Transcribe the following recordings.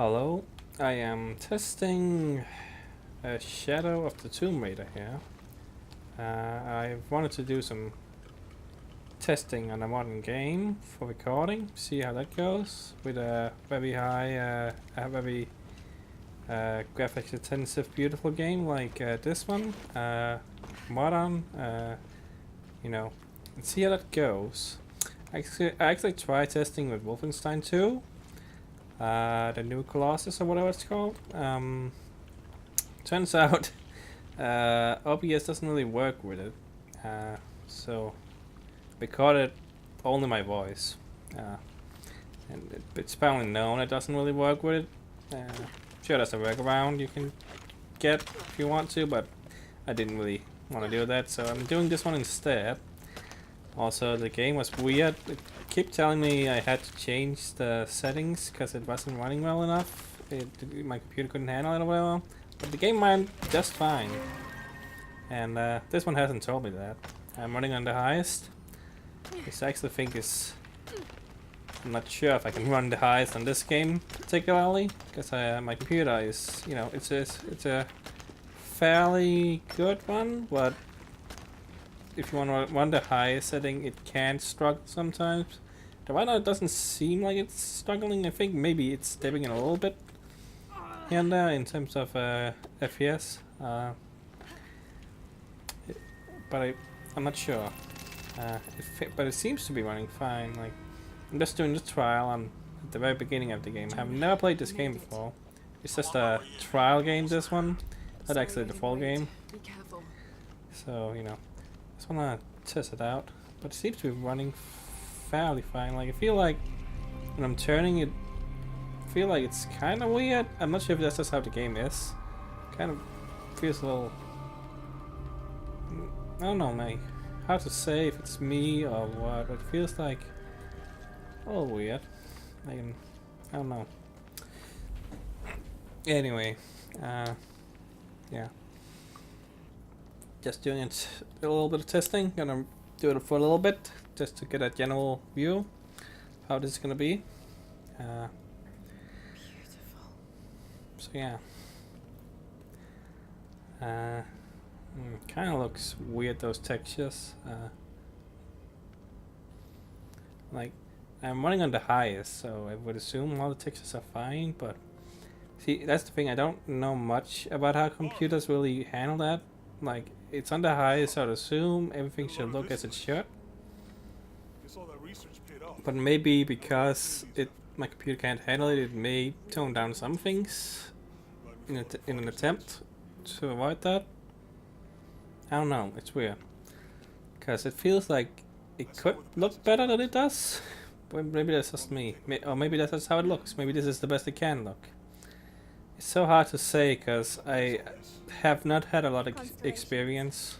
Hello, I am testing a Shadow of the Tomb Raider here. I wanted to do some testing on a modern game for recording, see how that goes with a very high, very graphics intensive, beautiful game like this one, modern, and see how that goes. I actually tried testing with Wolfenstein 2. The new Colossus or whatever it's called. Turns out OBS doesn't really work with it, so recorded only my voice, and it's apparently known it doesn't really work with it. Sure, there's a workaround you can get if you want to, but I didn't really want to do that, so I'm doing this one instead. Also, the game was weird. It kept telling me I had to change the settings because it wasn't running well enough. My computer couldn't handle it well, but the game ran just fine. And this one hasn't told me that. I'm running on the highest. This I actually think is... I'm not sure if I can run the highest on this game particularly, because my computer is, it's a fairly good one, but if you want to run the highest setting, it can struggle sometimes. The right now it doesn't seem like it's struggling. I think maybe it's dipping in a little bit here and there in terms of FPS. But I'm not sure. But it seems to be running fine. Like, I'm just doing the trial. I'm at the very beginning of the game. I've never played this game before. It's just a trial game, this one. Not actually the full game. So, just wanna test it out. But it seems to be running fairly fine. Like, I feel like when I'm turning it, I feel like it's kind of weird. I'm not sure if that's just how the game is. Kind of feels a little... I don't know, mate. Hard to say if it's me or what, but it feels like a little weird. I don't know. Anyway, yeah. Just doing it a little bit of testing. Gonna do it for a little bit just to get a general view of how this is gonna be. Beautiful. So yeah. Kind of looks weird, those textures. Like, I'm running on the highest, so I would assume all the textures are fine, but see, that's the thing, I don't know much about how computers really handle that. Like, it's on the highest, so I'd assume everything should look as it should. But maybe because my computer can't handle it, it may tone down some things in an attempt to avoid that. I don't know, it's weird. Because it feels like it could look better than it does. But maybe that's just me. Or maybe that's just how it looks. Maybe this is the best it can look. It's so hard to say because I have not had a lot of experience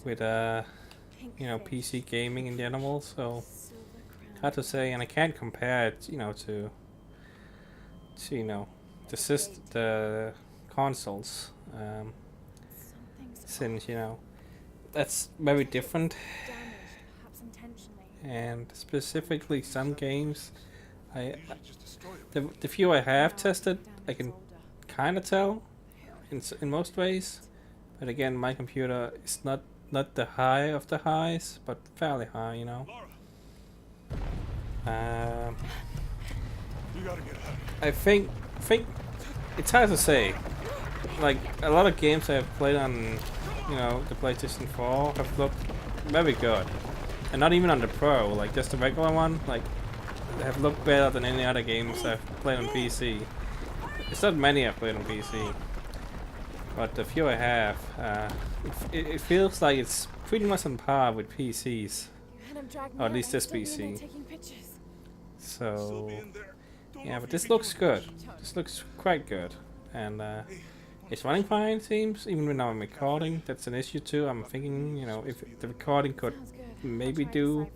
with PC gaming in general, so hard to say, and I can't compare it, to the consoles, since that's very different, and specifically some games, the few I have tested, I can kind of tell in most ways, but again, my computer is not the high of the highs, but fairly high, I think it's hard to say. Like, a lot of games I've played on, the PlayStation 4 have looked very good, and not even on the Pro, like just the regular one, like, they have looked better than any other games I've played on PC. It's not many I've played on PC, but the few I have, it feels like it's pretty much on par with PCs, or at least this PC. So, yeah, but this looks good. This looks quite good, and it's running fine, it seems, even when I'm recording. That's an issue too. I'm thinking, if the recording could maybe do,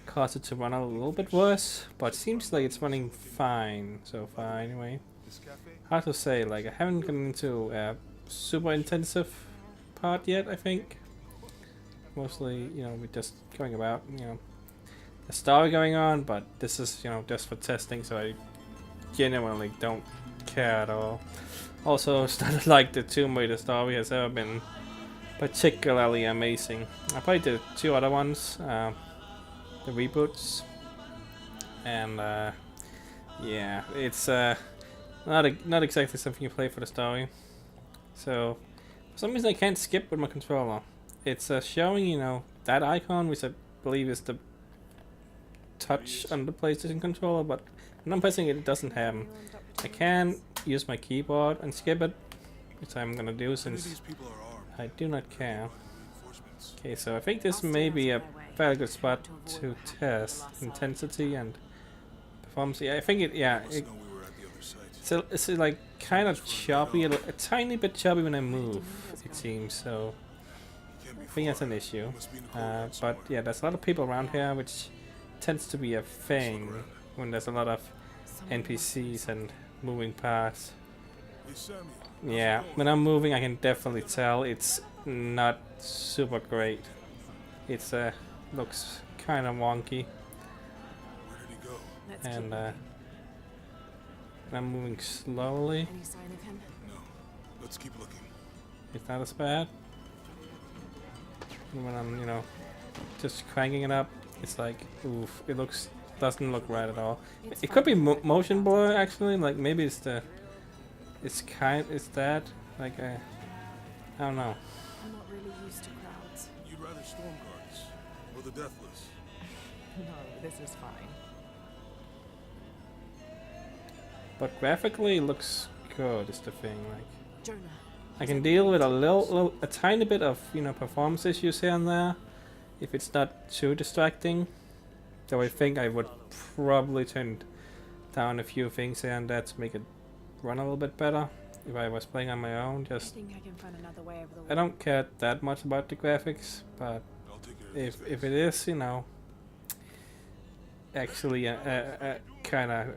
cause it to run a little bit worse, but it seems like it's running fine so far anyway. Hard to say, like, I haven't gotten into a super intensive part yet, I think. Mostly, we're just going about, a story going on, but this is, you know, just for testing, so I genuinely don't care at all. Also, it's not like the Tomb Raider story has ever been particularly amazing. I played the 2 other ones, the reboots, and yeah, it's not exactly something you play for the story. So for some reason I can't skip with my controller. It's showing, you know, that icon, which I believe is the touch on the PlayStation controller, but when I'm pressing it, it doesn't happen. I can use my keyboard and skip it, which I'm gonna do since I do not care. Okay, so I think this may be a fairly good spot to test intensity and performance. Yeah, I think it's like kind of choppy, a tiny bit choppy when I move, it seems, so I think that's an issue. But yeah, there's a lot of people around here, which tends to be a thing when there's a lot of NPCs and moving parts. Yeah, when I'm moving I can definitely tell it's not super great. It's looks kind of wonky. And I'm moving slowly. Any sign of him? No. Let's keep looking. It's not as bad. And when I'm, you know, just cranking it up, it's like, oof, it doesn't look right at all. It could be motion blur actually, like maybe it's that, like I don't know. I'm not really used to crowds. You'd rather storm guards or the deathless? No, this is fine. But graphically it looks good is the thing, like Jonah. I can deal with a tiny bit of, you know, performance issues here and there if it's not too distracting. So I think I would probably turn down a few things here and there to make it run a little bit better if I was playing on my own. Just I think I can find another way over the I don't care that much about the graphics, but I'll take care of if it is, you know, actually kind of,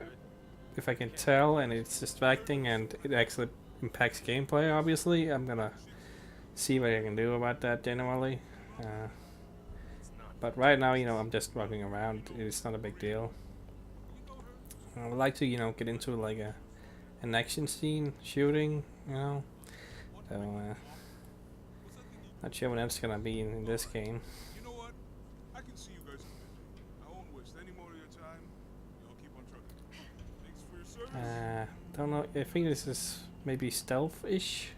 if I can tell and it's distracting and it actually impacts gameplay, obviously I'm gonna see what I can do about that generally. But right now, you know, I'm just walking around. It's not a big deal. I would like to, you know, get into like an action scene, shooting, you know. So not sure when that's gonna be in this game. You know what? I can see you guys in there. I won't waste any more of your time. Y'all keep on trucking. Thanks for your service. Don't know. I think this is maybe stealth-ish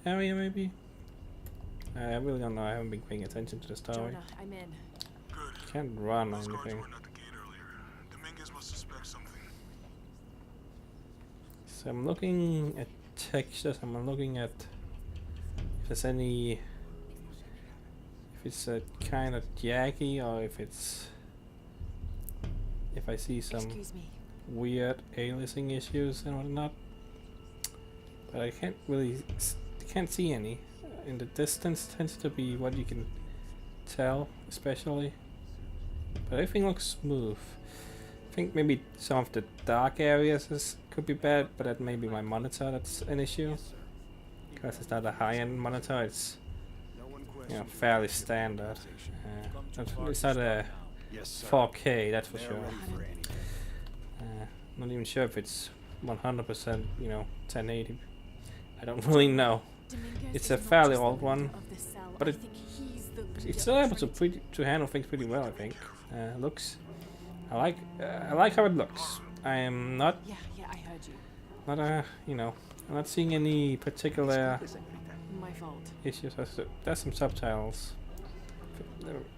area, maybe. I really don't know. I haven't been paying attention to the story. Jonah, I'm in. Good. Can't run or Those guards anything. weren't at the gate earlier. Dominguez must suspect something. So I'm looking at textures. I'm looking at if there's any, if it's a kind of jaggy or if I see some Excuse me. weird aliasing issues and whatnot. But I can't really can't see any. In the distance tends to be what you can tell, especially. But everything looks smooth. I think maybe some of the dark areas could be bad, but that may be my monitor that's an issue. Because it's not a high-end monitor, it's, you know, fairly standard. It's not a 4K, that's for sure. Not even sure if it's 100%, you know, 1080. I don't really know. It's a fairly old one, but it's still able to handle things pretty well, I think. Looks, I like how it looks. I am not, Yeah, I heard you. not you know, I'm not seeing any particular My fault. issues. There's some subtitles.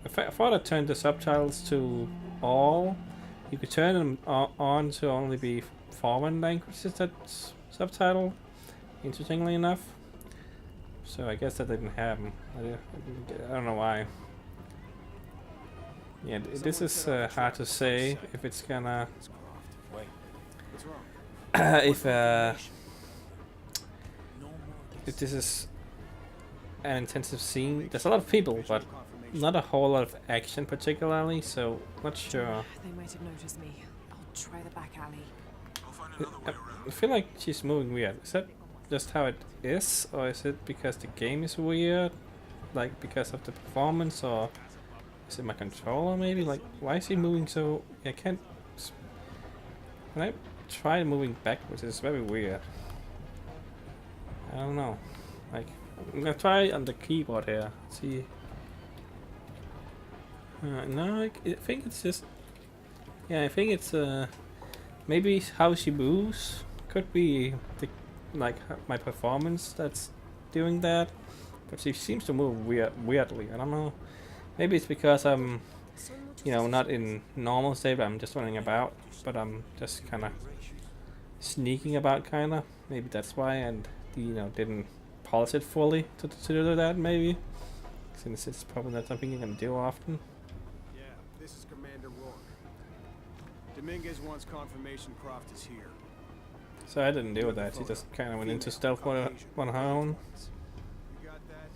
If I thought I turned the subtitles to all, you could turn them on to only be foreign languages that's subtitle. Interestingly enough. So I guess that didn't happen. I don't know why. Yeah, this is hard to say if it's gonna if this is an intensive scene. There's a lot of people, but not a whole lot of action particularly, so not sure. They might have noticed me. I'll try the back alley. I'll find another way around. I feel like she's moving weird. Is that just how it is, or is it because the game is weird? Like because of the performance, or Is it my controller maybe? Like, why is he moving so... I can't... When I try moving backwards, it's very weird. I don't know. Like, I'm gonna try on the keyboard here. See. No, I think it's just... Yeah, I think it's maybe how she moves. Could be the my performance that's doing that. But she seems to move weirdly. I don't know. Maybe it's because I'm, you know, not in normal state, but I'm just running about. But I'm just kind of sneaking about, kind of. Maybe that's why, and you know, didn't polish it fully to do that. Maybe since it's probably not something you can do often. Yeah, this is Commander Rourke. Dominguez wants confirmation Croft is here. So I didn't do that. She just kind of went into stealth on her own. You got that?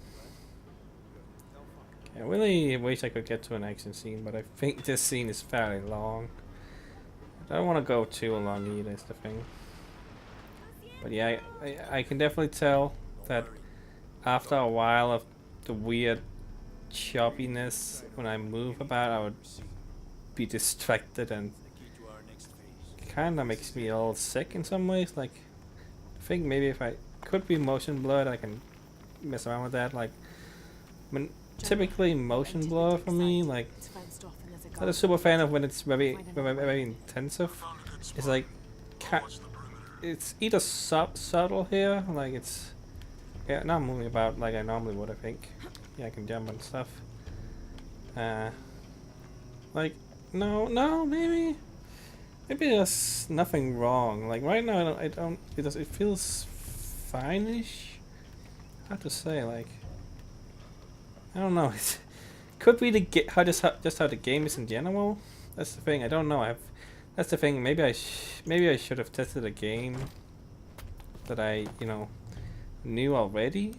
I really wish I could get to an action scene, but I think this scene is fairly long. I don't want to go too long either, is the thing. But yeah, I can definitely tell that after a while of the weird choppiness when I move about, I would be distracted, and kind of makes me a little sick in some ways. Like, I think maybe if I could be motion blurred, I can mess around with that. Like, when typically motion blur for me, like, not a super fan of when it's very intensive. It's like, it's either subtle here, like it's, yeah, not moving about like I normally would, I think. Yeah, I can jump and stuff. Like, no, maybe there's nothing wrong. Like right now, I don't. It feels fine-ish. Hard to say. Like, I don't know. It could be the just how the game is in general. That's the thing. I don't know. That's the thing. Maybe I should have tested a game that I knew already.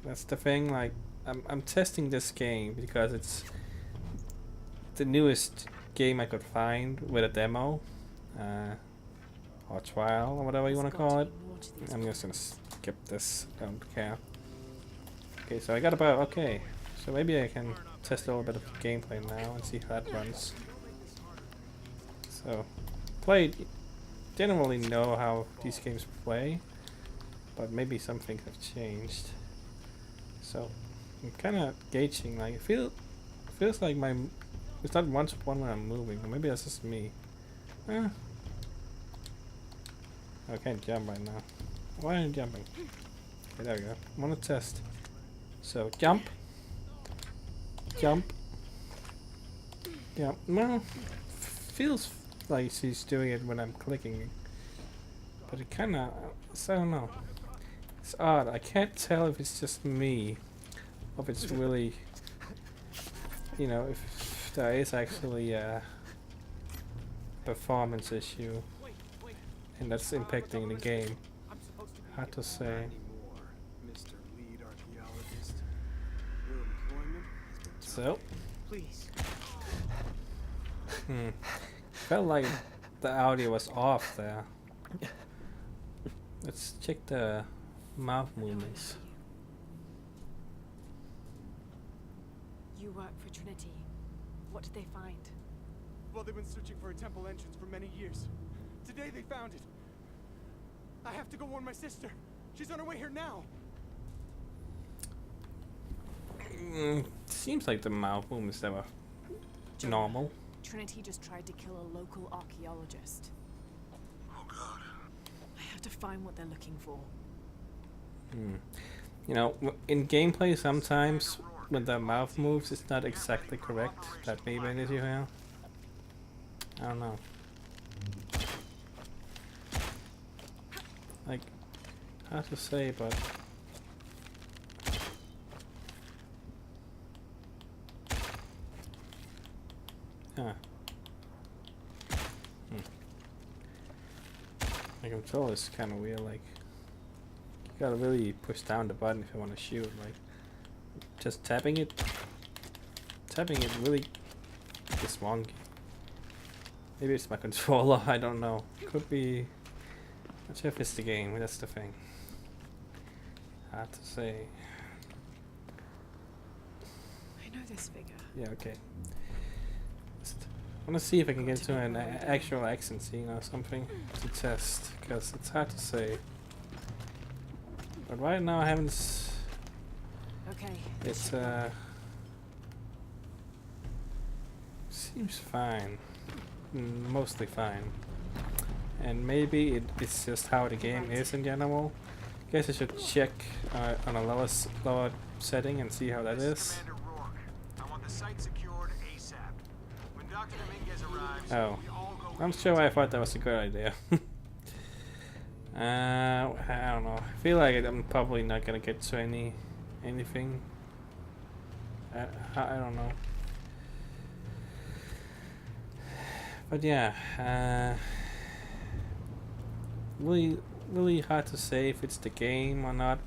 That's the thing. Like, I'm testing this game because it's the newest game I could find with a demo, or trial, or whatever you want to call it. I'm just gonna skip this. Don't care. Okay, so I got about okay. So maybe I can test a little bit of gameplay now and see how that runs. So, generally know how these games play, but maybe some things have changed. So I'm kind of gauging. Like, it feels like it's not one when I'm moving, or maybe that's just me. I can't jump right now. Why am I jumping? Okay, there we go. I want to test. So jump. Yeah, well, feels like she's doing it when I'm clicking, but it kind of, I don't know. It's odd. I can't tell if it's just me, or if it's really, if there is actually a performance issue, and that's impacting the game. Hard to say. So, felt like the audio was off there. Let's check the mouth movements. You work for Trinity. What did they find? Well, they've been searching for a temple entrance for many years. Today they found it. I have to go warn my sister. She's on her way here now. Seems like the mouth movements that were normal. Trinity just tried to kill a local archaeologist. Oh God. I have to find what they're looking for. In gameplay sometimes when the mouth moves, it's not exactly correct. That may be an issue here. I don't know. Like, hard to say, but My control is kind of weird. Like, you gotta really push down the button if you want to shoot. Like, just tapping it really is wonky. Maybe it's my controller. I don't know. Could be. Not sure if it's the game. That's the thing. Hard to say. I know this figure. Yeah, okay. I want to see if I can get to an actual accent scene or something to test, because it's hard to say. But right now I haven't. Okay. It's seems fine, mostly fine, and maybe it's just how the game is in general. Guess I should check on a lower setting and see how that is. Commander Rourke. I want the site secured ASAP. When Dr. Dominguez arrives, Oh, we all go I'm in sure I together. thought that was a good idea. I don't know. I feel like I'm probably not gonna get to anything. I don't know. But yeah, really hard to say if it's the game or not.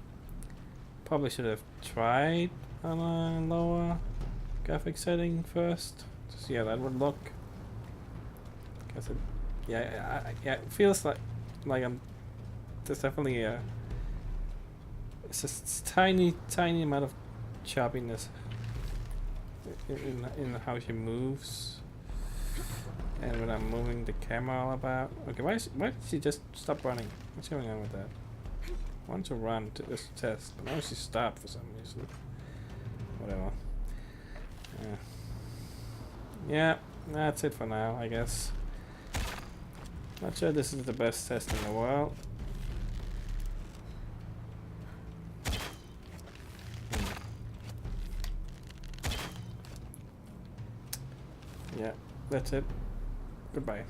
Probably should have tried on a lower graphic setting first to see how that would look. Cause it, yeah, it feels like I'm. There's definitely it's just tiny amount of choppiness in how she moves. And when I'm moving the camera all about. Okay, why did she just stop running? What's going on with that? I want to run to this test, but now she stopped for some reason. Whatever. Yeah, that's it for now, I guess. Not sure this is the best test in the world. Yeah, that's it. Goodbye.